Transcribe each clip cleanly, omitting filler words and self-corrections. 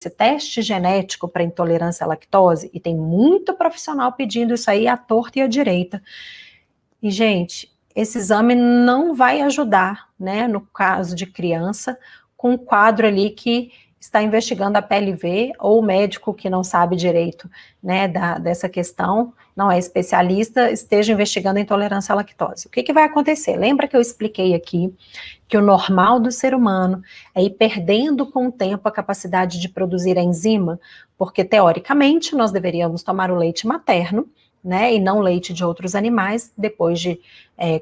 esse teste genético para intolerância à lactose, e tem muito profissional pedindo isso aí à torta e à direita. E, gente, esse exame não vai ajudar, né, no caso de criança, com um quadro ali que está investigando a PLV, ou o médico que não sabe direito, né, dessa questão, não é especialista, esteja investigando a intolerância à lactose. O que vai acontecer? Lembra que eu expliquei aqui que o normal do ser humano é ir perdendo com o tempo a capacidade de produzir a enzima, porque teoricamente nós deveríamos tomar o leite materno, né, e não leite de outros animais, depois de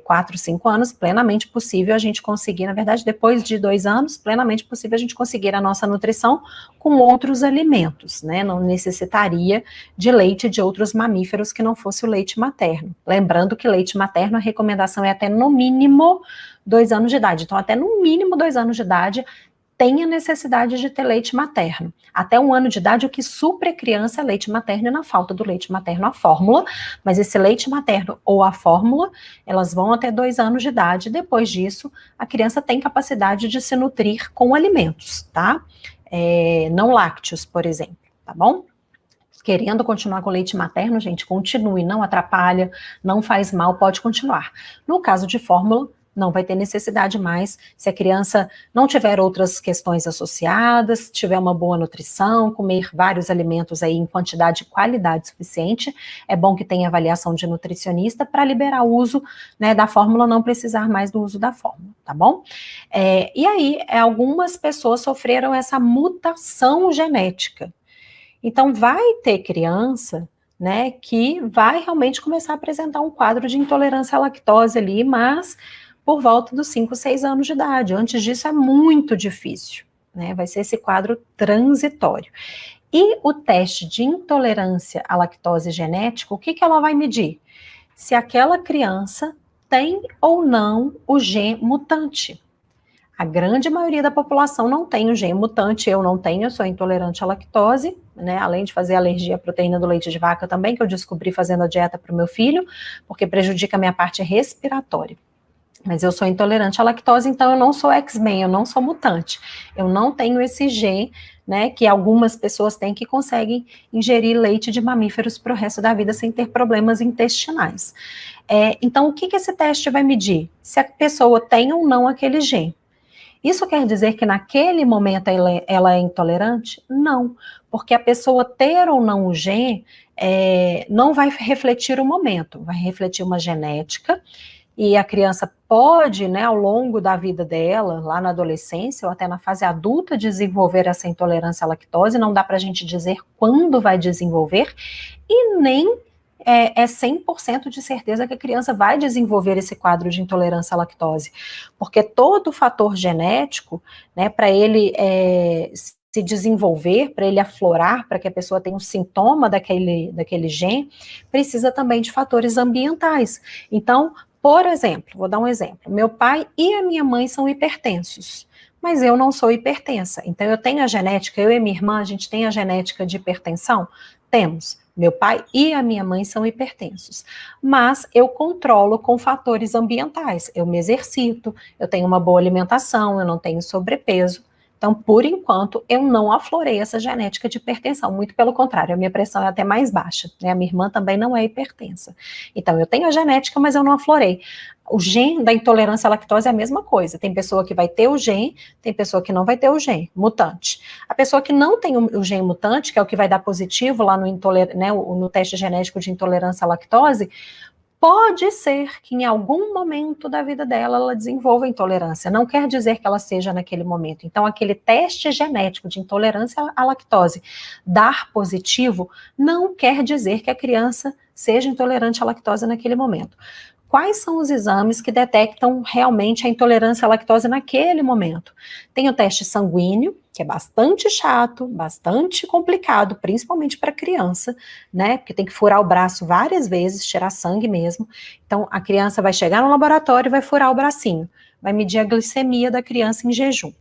4, 5 anos, plenamente possível a gente conseguir, na verdade, depois de 2 anos, plenamente possível a gente conseguir a nossa nutrição com outros alimentos, né, não necessitaria de leite de outros mamíferos que não fosse o leite materno. Lembrando que leite materno, a recomendação é até no mínimo 2 anos de idade, então até no mínimo 2 anos de idade, tem a necessidade de ter leite materno. Até 1 ano de idade, o que supre a criança é leite materno, e na falta do leite materno, a fórmula, mas esse leite materno ou a fórmula, elas vão até 2 anos de idade. Depois disso, a criança tem capacidade de se nutrir com alimentos, tá? Não lácteos, por exemplo, tá bom? Querendo continuar com leite materno, gente, continue, não atrapalha, não faz mal, pode continuar. No caso de fórmula, não vai ter necessidade mais, se a criança não tiver outras questões associadas, tiver uma boa nutrição, comer vários alimentos aí em quantidade e qualidade suficiente, é bom que tenha avaliação de nutricionista para liberar o uso, né, da fórmula, não precisar mais do uso da fórmula, tá bom? E aí, algumas pessoas sofreram essa mutação genética. Então, vai ter criança, né, que vai realmente começar a apresentar um quadro de intolerância à lactose ali, mas por volta dos 5, 6 anos de idade. Antes disso é muito difícil, né? Vai ser esse quadro transitório. E o teste de intolerância à lactose genético, o que ela vai medir? Se aquela criança tem ou não o gen mutante. A grande maioria da população não tem o gen mutante, eu não tenho, eu sou intolerante à lactose, né, além de fazer alergia à proteína do leite de vaca também, que eu descobri fazendo a dieta para o meu filho, porque prejudica a minha parte respiratória. Mas eu sou intolerante à lactose, então eu não sou X-Men, eu não sou mutante. Eu não tenho esse gen, né, que algumas pessoas têm que conseguem ingerir leite de mamíferos para o resto da vida sem ter problemas intestinais. Então, o que esse teste vai medir? Se a pessoa tem ou não aquele gen. Isso quer dizer que naquele momento ela é intolerante? Não, porque a pessoa ter ou não o gen não vai refletir o momento, vai refletir uma genética, e a criança pode, né, ao longo da vida dela, lá na adolescência ou até na fase adulta, desenvolver essa intolerância à lactose. Não dá para a gente dizer quando vai desenvolver, e nem é 100% de certeza que a criança vai desenvolver esse quadro de intolerância à lactose, porque todo fator genético, né, para ele se desenvolver, para ele aflorar, para que a pessoa tenha um sintoma daquele gen, precisa também de fatores ambientais. Então, por exemplo, vou dar um exemplo, meu pai e a minha mãe são hipertensos, mas eu não sou hipertensa, então eu tenho a genética, eu e minha irmã, a gente tem a genética de hipertensão? Temos. Meu pai e a minha mãe são hipertensos, mas eu controlo com fatores ambientais, eu me exercito, eu tenho uma boa alimentação, eu não tenho sobrepeso. Então, por enquanto, eu não aflorei essa genética de hipertensão, muito pelo contrário, a minha pressão é até mais baixa, né? A minha irmã também não é hipertensa. Então, eu tenho a genética, mas eu não aflorei. O gen da intolerância à lactose é a mesma coisa, tem pessoa que vai ter o gen, tem pessoa que não vai ter o gen mutante. A pessoa que não tem o gen mutante, que é o que vai dar positivo lá no teste genético de intolerância à lactose, pode ser que em algum momento da vida dela ela desenvolva intolerância, não quer dizer que ela seja naquele momento. Então, aquele teste genético de intolerância à lactose dar positivo não quer dizer que a criança seja intolerante à lactose naquele momento. Quais são os exames que detectam realmente a intolerância à lactose naquele momento? Tem o teste sanguíneo, que é bastante chato, bastante complicado, principalmente para criança, né? Porque tem que furar o braço várias vezes, tirar sangue mesmo. Então, a criança vai chegar no laboratório e vai furar o bracinho, vai medir a glicemia da criança em jejum.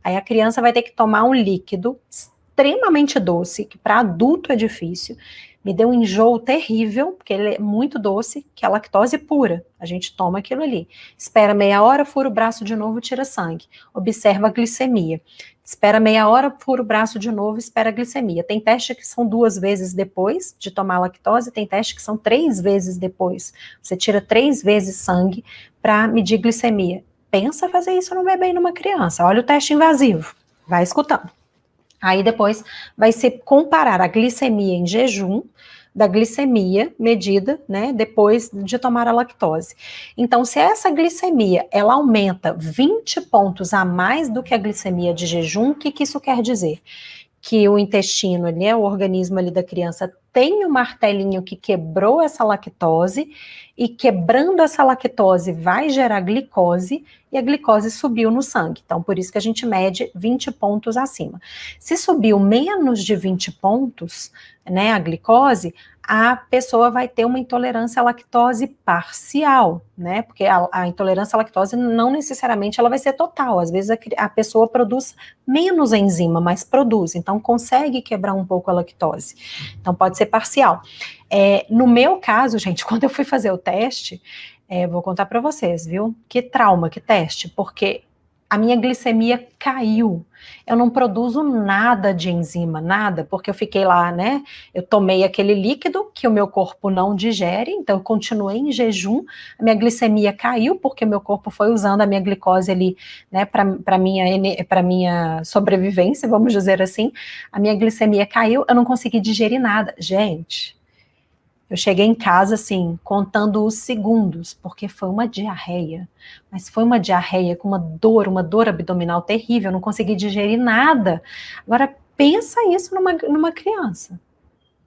Aí a criança vai ter que tomar um líquido extremamente doce, que para adulto é difícil, me deu um enjoo terrível, porque ele é muito doce, que é a lactose pura. A gente toma aquilo ali. Espera meia hora, fura o braço de novo, tira sangue. Observa a glicemia. Espera meia hora, fura o braço de novo, espera a glicemia. Tem teste que são 2 vezes depois de tomar a lactose, tem teste que são 3 vezes depois. Você tira 3 vezes sangue para medir glicemia. Pensa fazer isso no bebê e numa criança. Olha o teste invasivo. Vai escutando. Aí depois vai se comparar a glicemia em jejum da glicemia medida, né, depois de tomar a lactose. Então, se essa glicemia, ela aumenta 20 pontos a mais do que a glicemia de jejum, o que isso quer dizer? Que o intestino, né, o organismo ali da criança tem um martelinho que quebrou essa lactose, e quebrando essa lactose vai gerar glicose, e a glicose subiu no sangue. Então, por isso que a gente mede 20 pontos acima. Se subiu menos de 20 pontos, né, a glicose, a pessoa vai ter uma intolerância à lactose parcial, né? Porque a intolerância à lactose não necessariamente ela vai ser total. Às vezes a pessoa produz menos enzima, mas produz, então consegue quebrar um pouco a lactose. Então pode ser parcial. No meu caso, gente, quando eu fui fazer o teste, vou contar para vocês, viu? Que trauma, que teste, porque a minha glicemia caiu. Eu não produzo nada de enzima, nada, porque eu fiquei lá, né? Eu tomei aquele líquido que o meu corpo não digere, então eu continuei em jejum, a minha glicemia caiu, porque meu corpo foi usando a minha glicose ali, né, para minha sobrevivência, vamos dizer assim. A minha glicemia caiu, eu não consegui digerir nada. Gente, eu cheguei em casa, assim, contando os segundos, porque foi uma diarreia. Mas foi uma diarreia com uma dor abdominal terrível, eu não consegui digerir nada. Agora, pensa isso numa criança.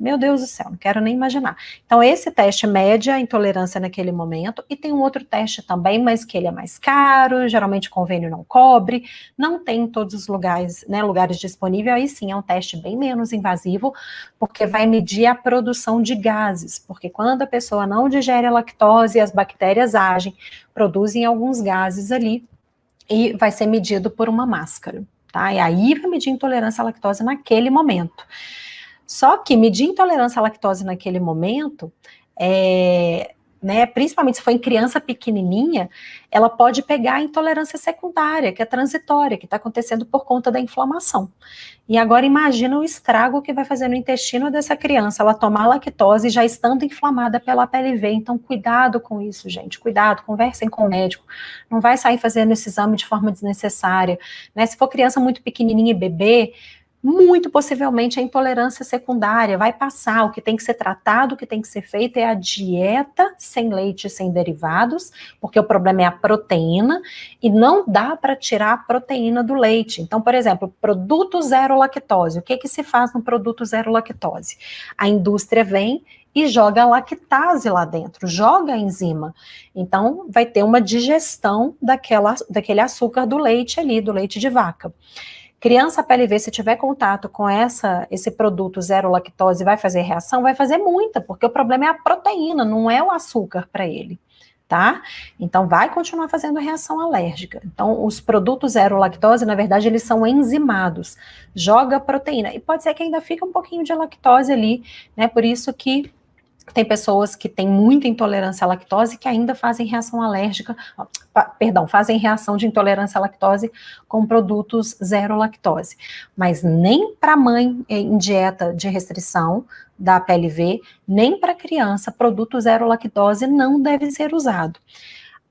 Meu Deus do céu, não quero nem imaginar. Então, esse teste mede a intolerância naquele momento, e tem um outro teste também, mas que ele é mais caro, geralmente o convênio não cobre, não tem em todos os lugares, né, lugares disponíveis, aí sim é um teste bem menos invasivo, porque vai medir a produção de gases, porque quando a pessoa não digere a lactose, as bactérias agem, produzem alguns gases ali, e vai ser medido por uma máscara, tá? E aí vai medir a intolerância à lactose naquele momento. Só que medir intolerância à lactose naquele momento, né, principalmente se for em criança pequenininha, ela pode pegar a intolerância secundária, que é transitória, que está acontecendo por conta da inflamação. E agora imagina o estrago que vai fazer no intestino dessa criança, ela tomar lactose já estando inflamada pela PLV. Então, cuidado com isso, gente, cuidado, conversem com o médico, não vai sair fazendo esse exame de forma desnecessária, né? Se for criança muito pequenininha e bebê, muito possivelmente a intolerância secundária vai passar. O que tem que ser tratado, o que tem que ser feito é a dieta sem leite e sem derivados, porque o problema é a proteína, e não dá para tirar a proteína do leite. Então, por exemplo, produto zero lactose, o que se faz no produto zero lactose? A indústria vem e joga a lactase lá dentro, joga a enzima. Então, vai ter uma digestão daquele açúcar do leite ali, do leite de vaca. Criança PLV, se tiver contato com esse produto zero lactose, vai fazer reação? Vai fazer muita, porque o problema é a proteína, não é o açúcar para ele, tá? Então, vai continuar fazendo reação alérgica. Então, os produtos zero lactose, na verdade, eles são enzimados, joga proteína, e pode ser que ainda fique um pouquinho de lactose ali, né? Por isso que tem pessoas que têm muita intolerância à lactose que ainda fazem reação alérgica, fazem reação de intolerância à lactose com produtos zero lactose. Mas nem para mãe em dieta de restrição da PLV, nem para criança, produto zero lactose não deve ser usado.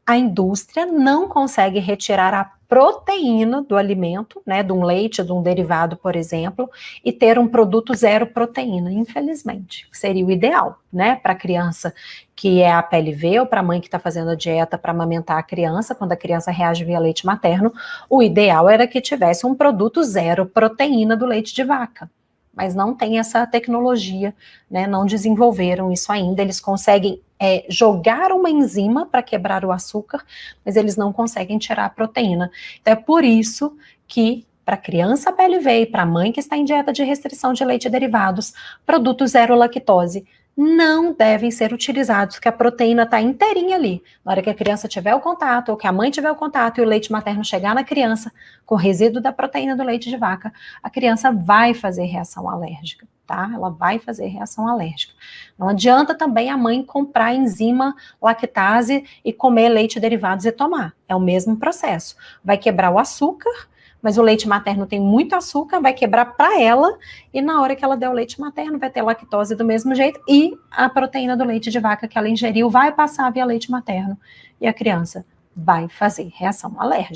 A indústria não consegue retirar a proteína do alimento, né, de um leite, de um derivado, por exemplo, e ter um produto zero proteína, infelizmente. Seria o ideal, né, para a criança que é a PLV ou para a mãe que está fazendo a dieta para amamentar a criança, quando a criança reage via leite materno, o ideal era que tivesse um produto zero proteína do leite de vaca. Mas não tem essa tecnologia, né, não desenvolveram isso ainda, eles conseguem jogar uma enzima para quebrar o açúcar, mas eles não conseguem tirar a proteína. Então é por isso que para criança PLV e para mãe que está em dieta de restrição de leite e derivados, produtos zero lactose não devem ser utilizados, porque a proteína está inteirinha ali. Na hora que a criança tiver o contato, ou que a mãe tiver o contato, e o leite materno chegar na criança, com resíduo da proteína do leite de vaca, a criança vai fazer reação alérgica, tá? Ela vai fazer reação alérgica. Não adianta também a mãe comprar enzima lactase e comer leite derivados e tomar. É o mesmo processo. Vai quebrar o açúcar, mas o leite materno tem muito açúcar, vai quebrar para ela, e na hora que ela der o leite materno vai ter lactose do mesmo jeito, e a proteína do leite de vaca que ela ingeriu vai passar via leite materno, e a criança vai fazer reação alérgica.